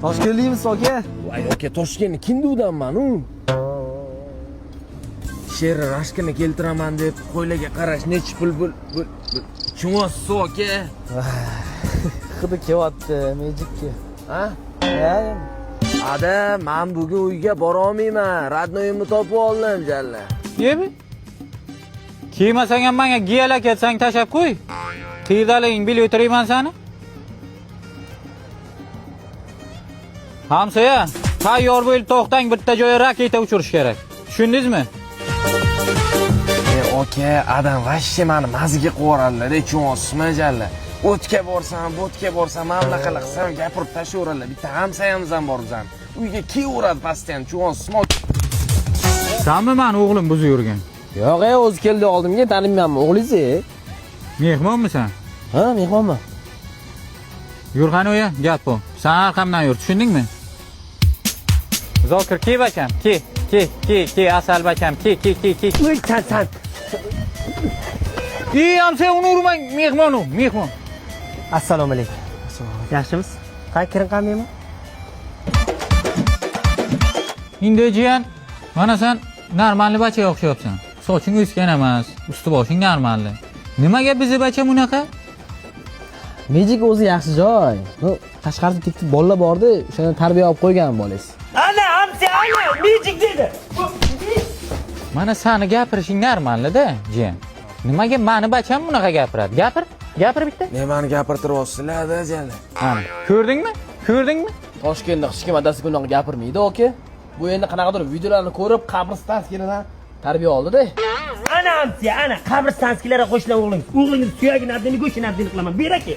Toshkentlikmisiz aka? Voy aka, Toshkentni kinduvdanman u. Sherni rashkini keltiraman deb qo'ylarga qarash necha pul bu tushunasiz aka? Hidi kelyapti, mejikka. Ha? Ha? Ada, men bugun uyga bora olmayman. Radnoyimni topib oldim jalla. Yemi? Kiymasang ham menga giyala ketsang tashab qo'y. Tirdaliging bilib o'tirayman seni. Hamsoya, tayyor bo'lib to'xtang, bitta joyga raketa uchirish kerak. Tushundingizmi? Aka, adam vashshi meni mazga qo'yarlar, tushunasizmi jalla? O'tga borsam, bo'tga borsam, mana bunaqa qilsam gapirib tashaverarlar. Bitta hamsayamiz ham bor bizdan. Uyga kelaveradi pastdan, tushunasizmi? Sanmi men o'g'lim buzib yurgan? Yo'q, o'zi keldi oldimga, taniymanmi o'g'lingizni? Mehmonmisan? Ha, mehmonman. Yur qani o'ya, gap bu. Sen arqamdan yur, tushundingmi? Zokir ki bacham, ki asal bacham, ki. Voy, san. Ham sen uni urmang, mehmon. Assalomu alaykum. Yaxshimisiz? Kiring qaniymi? Endi jiyan, mana sen normalni bachaga o'xshayapsan. Soching o'sgan emas, usti boshing normalni. Nimaga bizi bacha bunaqa? Mejik o'zi yaxshi joy. Tashqarida tik bolalar bordi, o'shani tarbiya olib qo'ygan bolangiz. Ana, hamsi, mejik dedi. Mana seni gapirishing normalda, jiyan. Nimaga meni bacham bunaqa gapiradi? Gapir bitta. Nimani gapirtiryapsizlar-da jalla? Mana, ko'rdingmi? Toshkentda hech kim adasi bunaqa gapirmaydi, aka. Bu endi qanaqadir videolarni ko'rib, qabristonskilardan tarbiya oldi-da. Ana, hamsi, ana, qabristonskilarga qo'shilgan o'g'ling. O'g'lingiz suyagini abdini, go'shini abdini qilaman. Ber aka.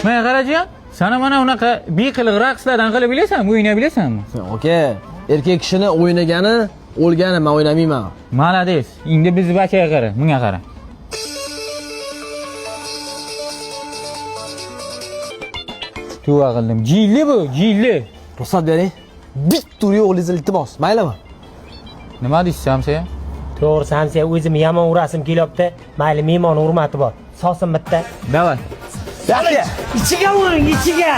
Men qarajiyan, sana mana unaqa beqiliq raqslardan qilib bilasanmi, o'ynay bilasanmi? Aka, erkak kishini o'ynagani, o'lgani men o'ynamayman. Malades. Endi biz bachaga qara, bunga qara. Tuva qildim. Jilli bu, jilli. Ruxsat bering. Bitta uri o'g'lingizni iltimos, maylimi? Nima deysiz sen? To'g'risi, hamsi, o'zim yomon urasim kelyapti. Mayli, mehmon hurmati bor. Sosin bitta. Davay. Yaxshi. Ichiga uring, ichiga.